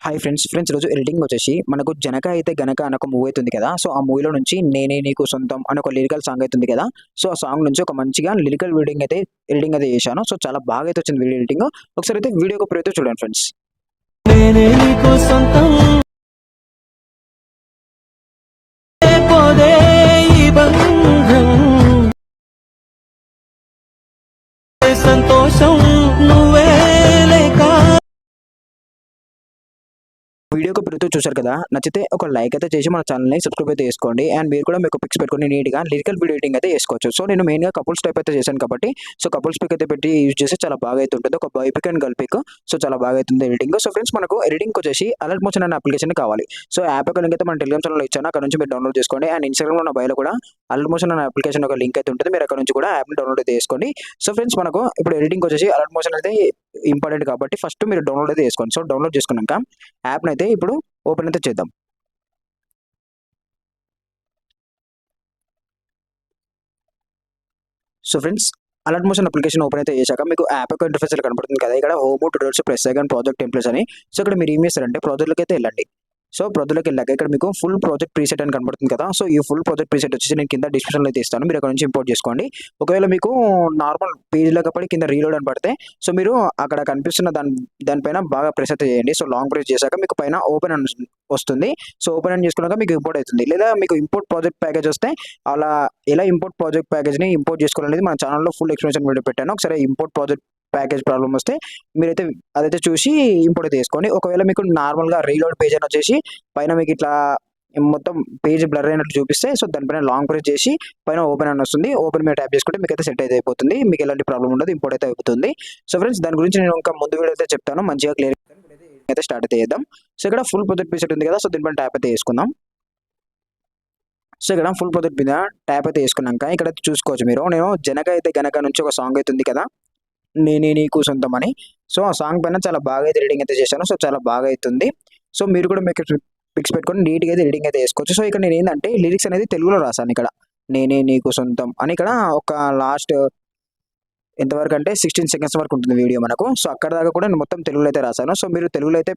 Hi friends రోజు editing వచ్చేసి మనకు జనక అయితే గనక అని ఒక మూవీ అవుతుంది కదా. సో ఆ మూవీలో నుంచి నేనే నీకు సొంతం అని ఒక లిరికల్ సాంగ్ అవుతుంది కదా. సో ఆ సాంగ్ నుంచి ఒక మంచిగా లిరికల్ ఎడిటింగ్ అయితే చేశాను. సో చాలా బాగా అయితే వచ్చింది వీడియో ఎడిటింగ్. ఒకసారి అయితే వీడియోకి ప్రయత్నం చూడండి ఫ్రెండ్స్. నేనే నీకు సొంతం పోదే ఈ బంధం సంతోషం నువ్వే లేక వీడియోకి ప్రతి చూశారు కదా. నచ్చితే ఒక లైక్ అయితే చేసి మన ఛానల్ని సబ్స్క్రైబ్ అయితే చేసుకోండి. అండ్ మీరు కూడా మీకు పిక్స్ పెట్టుకుని నీట్గా లిరికల్ వీడియో ఎడిటింగ్ అయితే చేసుకోవచ్చు. సో నేను మెయిన్గా కపుల్స్ టైప్ అయితే చేశాను కాబట్టి సో కపుల్స్ పిక్ అయితే పెట్టి యూజ్ చేసి చాలా బాగా అయితే ఉంటుంది. ఒక boy pic and girl pic. So చాలా బాగా అవుతుంది ఎడిటింగ్. సో ఫ్రెండ్స్ మనకు ఎడిటింగ్ వచ్చేసి అలర్ట్ మోషన్ అనే అప్లికేషన్ కావాలి. సో యాప్ యొక్క లింక్ అయితే మన టెలిగ్రామ్ ఛానల్లో ఇచ్చాను. అక్కడ నుంచి మీరు డౌన్లోడ్ చేసుకోండి. అండ్ ఇన్స్టాగ్రామ్లో ఉన్న బయలో కూడా అలర్ట్ మోషన్ అనే అప్లికేషన్ ఒక లింక్ అయితే ఉంటుంది. మీరు అక్కడ నుంచి కూడా యాప్ని డౌన్లోడ్ అయితే చేసుకోండి. సో ఫ్రెండ్స్ మనకు ఇప్పుడు ఎడిటింగ్ వచ్చేసి అలర్ట్ మోషన్ అయితే ఇంపార్టెంట్ కాబట్టి ఫస్ట్ మీరు డౌన్లోడ్ అయితే చేసుకోండి. సో డౌన్లోడ్ చేసుకున్నాక యాప్ని అయితే ఇప్పుడు ఓపెన్ అయితే చేద్దాం. So friends alert motion application open అయితే చేశాక మీకు యాప్ యొక్క ఇంటర్ఫేస్ కనపడుతుంది కదా. ఇక్కడ home tutorials press and project templates అని. సో ఇక్కడ మీరు ఏం చేస్తారంటే ప్రాజెక్ట్లోకి అయితే వెళ్ళండి. సో ప్రాజెక్ట్లోకి వెళ్ళాక ఇక్కడ మీకు ఫుల్ ప్రాజెక్ట్ ప్రీసెట్ అని కనబడుతుంది కదా. సో ఈ ఫుల్ ప్రాజెక్ట్ ప్రీసెట్ వచ్చేసి నేను కింద డిస్క్రిప్షన్లో అయితే ఇస్తాను. మీరు అక్కడ నుంచి ఇంపోర్ట్ చేసుకోండి. ఒకవేళ మీకు నార్మల్ పేజ్లోకి పడి కింద రీలోడ్ అని పడితే సో మీరు అక్కడ కనిపిస్తున్న దానిపైన బాగా ప్రెస్ అయితే చేయండి. సో లాంగ్ ప్రెస్ చేశాక మీకు పైన ఓపెన్ అని వస్తుంది. సో ఓపెన్ అని చేసుకున్నాక మీకు ఇంపోర్ట్ అవుతుంది. లేదా మీకు ఇంపోర్ట్ ప్రాజెక్ట్ ప్యాకేజ్ వస్తే అలా ఎలా ఇంపోర్ట్ ప్రాజెక్ట్ ప్యాకేజ్ని ఇంపోర్ట్ చేసుకోవాలనేది మన ఛానల్లో ఫుల్ ఎక్స్ప్లెనేషన్ వీడియో పెట్టాను. ఒకసారి ఇంపోర్ట్ ప్రాజెక్ట్ ప్యాకేజ్ ప్రాబ్లమ్ వస్తే మీరైతే అదైతే చూసి ఇంపోర్ట్ అయితే చేసుకోండి. ఒకవేళ మీకు నార్మల్గా రీలోడ్ పేజ్ అని వచ్చేసి పైన మీకు ఇట్లా మొత్తం పేజ్ బ్లర్ అయినట్టు చూపిస్తే సో దానిపైన లాంగ్ ప్రెస్ చేసి పైన ఓపెన్ అని వస్తుంది. ఓపెన్ మీద ట్యాప్ చేసుకుంటే మీకు అయితే సెట్ అయితే అయిపోతుంది. మీకు ఎలాంటి ప్రాబ్లం ఉండదు, ఇంపోర్ట్ అయితే అయిపోతుంది. సో ఫ్రెండ్స్ దాని గురించి నేను ఇంకా ముందు వీడియో అయితే చెప్తాను మంచిగా క్లియర్ అయితే స్టార్ట్ అయితే చేద్దాం. సో ఇక్కడ ఫుల్ ప్రాజెక్ట్ ప్రీసెట్ ఉంది కదా. సో దీనిపైన ట్యాప్ అయితే వేసుకుందాం. సో ఇక్కడ ఫుల్ ప్రాజెక్ట్ మీద ట్యాప్ అయితే వేసుకున్నాక ఇక్కడ చూసుకోవచ్చు మీరు. నేను జనక అయితే గనక నుంచి ఒక సాంగ్ అవుతుంది కదా, నేనే నీకు సొంతం అని. సో ఆ సాంగ్ పైన చాలా బాగా అయితే రీడింగ్ అయితే చేశాను. సో చాలా బాగా అవుతుంది. సో మీరు కూడా మీకు పిక్స్ పెట్టుకొని నీట్గా అయితే రీడింగ్ అయితే వేసుకోవచ్చు. సో ఇక్కడ నేను ఏంటంటే లిరిక్స్ అనేది తెలుగులో రాశాను. ఇక్కడ నేనే నీకు సొంతం అని ఇక్కడ ఒక లాస్ట్ ఎంతవరకు అంటే 16 సెకండ్స్ వరకు ఉంటుంది వీడియో మనకు. సో అక్కడ దాకా కూడా నేను మొత్తం తెలుగులో అయితే రాశాను. సో మీరు తెలుగులో అయితే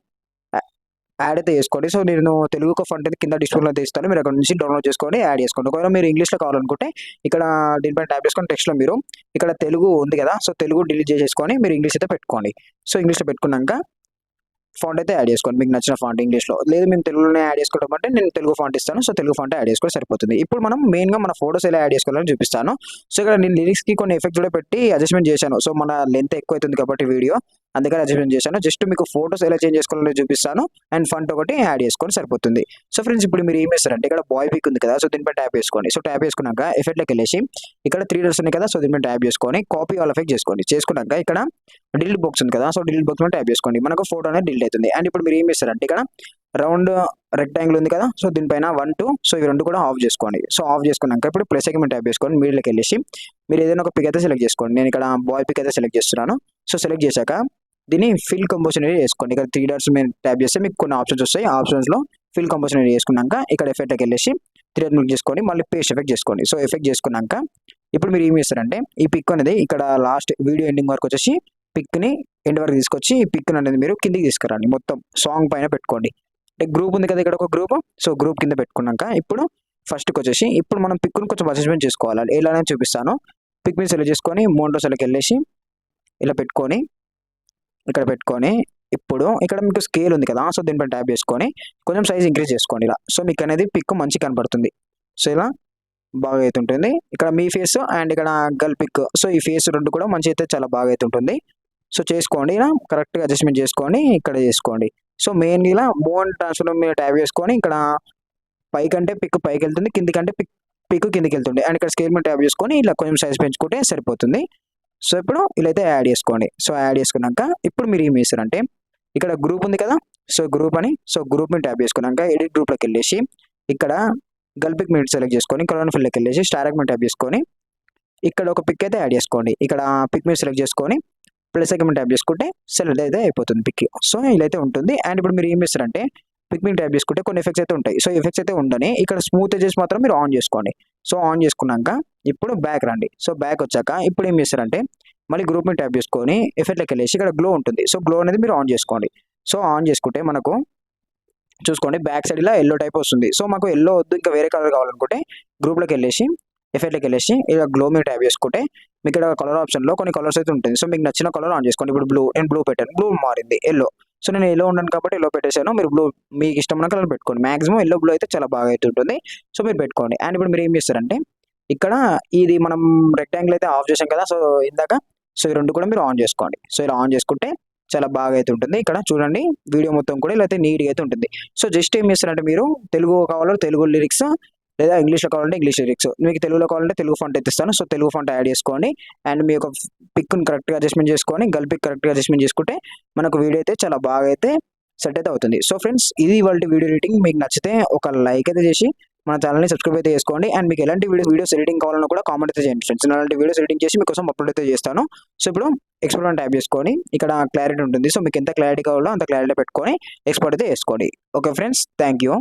యాడ్ అయితే చేసుకోండి. సో నేను తెలుగు ఒక ఫంట్ అయితే కింద డిస్క్రిప్షన్లో అయితే ఇస్తాను. మీరు అక్కడ నుంచి డౌన్లోడ్ చేసుకొని యాడ్ చేసుకోండి. ఒకవేళ మీరు ఇంగ్లీష్లో కావాలనుకుంటే ఇక్కడ దీనిపైన ట్యాప్ చేసుకొని టెక్స్ట్లో మీరు ఇక్కడ తెలుగు ఉంది కదా. సో తెలుగు డిలీట్ చేసేసుకొని మీరు ఇంగ్లీష్ అయితే పెట్టుకోండి. సో ఇంగ్లీష్లో పెట్టుకున్నాక ఫాంట్ అయితే యాడ్ చేసుకోండి మీకు నచ్చిన ఫాంట్ ఇంగ్లీష్లో. లేదు మేము తెలుగులోనే యాడ్ చేసుకోవడం అంటే నేను తెలుగు ఫాంట్ ఇస్తాను. సో తెలుగు ఫాంట్ యాడ్ చేసుకొని సరిపోతుంది. ఇప్పుడు మనం మెయిన్గా మన ఫోటోస్ ఎలా యాడ్ చేసుకోవాలని చూపిస్తాను. సో ఇక్కడ నేను లిరిక్స్కి కొన్ని ఎఫెక్ట్స్ కూడా పెట్టి అడ్జస్ట్మెంట్ చేశాను. సో మన లెంత్ ఎక్కువ అవుతుంది కాబట్టి వీడియో అందుకని అడ్జస్ట్మెంట్ చేశాను. జస్ట్ మీకు ఫోటోస్ ఎలా చేంజ్ చేసుకోవాలని చూపిస్తాను. అండ్ ఫంట్ ఒకటి యాడ్ చేసుకొని సరిపోతుంది. సో ఫ్రెండ్స్ ఇప్పుడు మీరు ఏం చేస్తారంటే ఇక్కడ బాయ్ పిక్ ఉంది కదా. సో దీనిపై ట్యాప్ చేసుకోండి. సో ట్యాప్ చేసుకున్నాక ఎఫెక్ట్లోకి వెళ్ళేసి ఇక్కడ 3 డాట్స్ ఉన్నాయి కదా. సో దీనిపై ట్యాప్ చేసుకొని కాపీ ఆల్ ఎఫెక్ట్ చేసుకోండి. చేసుకున్నాక ఇక్కడ డిలీట్ బాక్స్ ఉంది కదా. సో డిలీట్ బాక్స్ ట్యాప్ చేసుకోండి. మనకు ఫోటో అనేది డిలీట్ అవుతుంది. అండ్ ఇప్పుడు మీరు ఏం చేస్తారంటే ఇక్కడ రౌండ్ రెక్టాంగిల్ ఉంది కదా. సో దీనిపైన 1 2 సో ఇవి రెండు కూడా ఆఫ్ చేసుకోండి. సో ఆఫ్ చేసుకున్నాక ఇప్పుడు ప్లస్ సెగ్మెంట్ ట్యాప్ చేసుకొని మీడియోకి వెళ్ళేసి మీరు ఏదైనా ఒక పిక్ అయితే సెలెక్ట్ చేసుకోండి. నేను ఇక్కడ బాయ్ పిక్ అయితే సెలెక్ట్ చేస్తున్నాను. సో సెలెక్ట్ చేశాక దీన్ని ఫిల్ కంపోజిషన్ అనేది చేసుకోండి. ఇక్కడ 3 డాట్స్ మీరు ట్యాప్ చేస్తే మీకు కొన్ని ఆప్షన్స్ వస్తాయి. ఆప్షన్స్లో ఫిల్ కంపోజిషన్ అనేది చేసుకున్నాక ఇక్కడ ఎఫెక్ట్కి వెళ్ళేసి 3 క్లిక్ చేసుకోండి. మళ్ళీ పేస్ట్ ఎఫెక్ట్ చేసుకోండి. సో ఎఫెక్ట్ చేసుకున్నాక ఇప్పుడు మీరు ఏం చేస్తారంటే ఈ పిక్ అనేది ఇక్కడ లాస్ట్ వీడియో ఎండింగ్ వరకు వచ్చేసి పిక్ని ఎండ్ వరకు తీసుకొచ్చి ఈ పిక్ అనేది మీరు కిందికి తీసుకురండి. మొత్తం సాంగ్ పైన పెట్టుకోండి. అంటే గ్రూప్ ఉంది కదా ఇక్కడ ఒక గ్రూప్. సో గ్రూప్ కింద పెట్టుకున్నాక ఇప్పుడు ఫస్ట్కి వచ్చేసి ఇప్పుడు మనం పిక్ను కొంచెం అడ్జస్ట్మెంట్ చేసుకోవాలి. ఎలానే చూపిస్తాను. పిక్ మీద సెలెక్ట్ చేసుకొని మోనోలోకి వెళ్ళేసి ఇలా పెట్టుకొని ఇక్కడ పెట్టుకొని ఇప్పుడు ఇక్కడ మీకు స్కేల్ ఉంది కదా. సో దీనిపై ట్యాప్ చేసుకొని కొంచెం సైజ్ ఇంక్రీజ్ చేసుకోండి ఇలా. సో మీకు అనేది పిక్ మంచి కనపడుతుంది. సో ఇలా బాగా అయితే ఉంటుంది. ఇక్కడ మీ ఫేస్ అండ్ ఇక్కడ గర్ల్ పిక్. సో ఈ ఫేస్ రెండు కూడా మంచి అయితే చాలా బాగా అయితే ఉంటుంది. సో చేసుకోండి ఇలా కరెక్ట్గా అడ్జస్ట్మెంట్ చేసుకొని ఇక్కడ చేసుకోండి. సో మెయిన్గా ఇలా మూవ్ ట్రాన్స్ఫర్ మీద ట్యాప్ చేసుకొని ఇక్కడ పైకంటే పిక్ పైకి వెళ్తుంది, కిందికంటే పిక్ కిందికి వెళ్తుంది. అండ్ ఇక్కడ స్కేల్ మీద ట్యాప్ చేసుకొని ఇలా కొంచెం సైజ్ పెంచుకుంటే సరిపోతుంది. సో ఇప్పుడు ఇలా అయితే యాడ్ చేసుకోండి. సో యాడ్ చేసుకున్నాక ఇప్పుడు మీరు ఏం చేస్తారంటే ఇక్కడ గ్రూప్ ఉంది కదా. సో గ్రూప్ అని సో గ్రూప్ని ట్యాప్ చేసుకున్నాక ఎడిట్ గ్రూప్లోకి వెళ్ళేసి ఇక్కడ గర్ల్ పిక్ మీద సెలెక్ట్ చేసుకొని కలర్ ఫిల్లోకి వెళ్ళేసి స్టార్ మీద ట్యాప్ చేసుకొని ఇక్కడ ఒక పిక్ అయితే యాడ్ చేసుకోండి. ఇక్కడ పిక్ మీద సెలెక్ట్ చేసుకొని ప్లస్ సెగ్మెంట్ ట్యాప్ చేసుకుంటే సెలెక్ట్ అయితే అయిపోతుంది పిక్. సో ఇలా అయితే ఉంటుంది. అండ్ ఇప్పుడు మీరు ఏం చేస్తారంటే పిక్ మీద ట్యాప్ చేసుకుంటే కొన్ని ఎఫెక్ట్స్ అయితే ఉంటాయి. సో ఎఫెక్ట్స్ అయితే ఉండని ఇక్కడ స్మూత్ ఎడ్జెస్ మాత్రం మీరు ఆన్ చేసుకోండి. సో ఆన్ చేసుకున్నాక ఇప్పుడు బ్యాక్ రండి. సో బ్యాక్ వచ్చాక ఇప్పుడు ఏం చేస్తారంటే మళ్ళీ గ్రూప్ మీద ట్యాప్ చేసుకొని ఎఫెక్ట్లోకి వెళ్ళేసి ఇక్కడ గ్లో ఉంటుంది. సో గ్లో అనేది మీరు ఆన్ చేసుకోండి. సో ఆన్ చేసుకుంటే మనకు చూసుకోండి బ్యాక్ సైడ్ ఇలా ఎల్లో టైప్ వస్తుంది. సో మాకు ఎల్లో వద్దు, ఇంకా వేరే కలర్ కావాలనుకుంటే గ్రూప్లోకి వెళ్ళేసి ఎఫెక్ట్లోకి వెళ్ళేసి ఇలా గ్లో మీద ట్యాప్ చేసుకుంటే మీకు ఇక్కడ కలర్ ఆప్షన్లో కొన్ని కలర్స్ అయితే ఉంటుంది. సో మీకు నచ్చిన కలర్ ఆన్ చేసుకోండి. ఇప్పుడు బ్లూ, నేను బ్లూ పెట్టాను, బ్లూ మారింది ఎల్లో. సో నేను ఎల్లో ఉన్నాను కాబట్టి ఎల్లో పెట్టేశాను. మీరు బ్లూ మీకు ఇష్టమైన కలర్ పెట్టుకోండి. మాక్సిమం ఎల్లో బ్లూ అయితే చాలా బాగా అయితే ఉంటుంది. సో మీరు పెట్టుకోండి. అండ్ ఇప్పుడు మీరు ఏం చేస్తారంటే ఇక్కడ ఇది మనం రెక్టాంగిల్ అయితే ఆఫ్ చేసాం కదా, సో ఇందాక. సో ఈ రెండు కూడా మీరు ఆన్ చేసుకోండి. సో ఇలా ఆన్ చేసుకుంటే చాలా బాగా అయితే ఉంటుంది. ఇక్కడ చూడండి వీడియో మొత్తం కూడా ఇలా అయితే నీట్గా అయితే ఉంటుంది. సో జస్ట్ ఏం చేస్తారంటే మీరు తెలుగు కావాలో తెలుగు లిరిక్స్, లేదా ఇంగ్లీష్లో కావాలంటే ఇంగ్లీష్ లిరిక్స్, మీకు తెలుగులో కావాలంటే తెలుగు ఫాంట్ అయితే ఇస్తాను. సో తెలుగు ఫాంట్ యాడ్ చేసుకోండి. అండ్ మీ యొక్క పిక్ను కరెక్ట్గా అడ్జస్ట్మెంట్ చేసుకొని గల్ పిక్ కరెక్ట్గా అడ్జస్ట్మెంట్ చేసుకుంటే మనకు వీడియో అయితే చాలా బాగా అయితే సెట్ అయితే అవుతుంది. సో ఫ్రెండ్స్, ఇది ఇవాళ వీడియో ఎడిటింగ్. మీకు నచ్చితే ఒక లైక్ అయితే చేసి మన ఛానల్ని సబ్స్క్రైబ్ అయితే చేసుకోండి. అండ్ మీకు ఎలాంటి వీడియోస్ ఎడిటింగ్ కావాలన్నా కూడా కామెంట్ అయితే చేయండి ఫ్రెండ్స్. నేను అలాంటి వీడియోస్ ఎడిటింగ్ చేసి మీకోసం అప్లోడ్ అయితే చేస్తాను. సో ఇప్పుడు ఎక్స్పోర్ట్ ట్యాప్ చేసుకొని ఇక్కడ క్లారిటీ ఉంటుంది. సో మీకు ఎంత క్లారిటీ కావాలో అంత క్లారిటీ పెట్టుకొని ఎక్స్పోర్ట్ అయితే చేసుకోండి. Okay friends, thank you.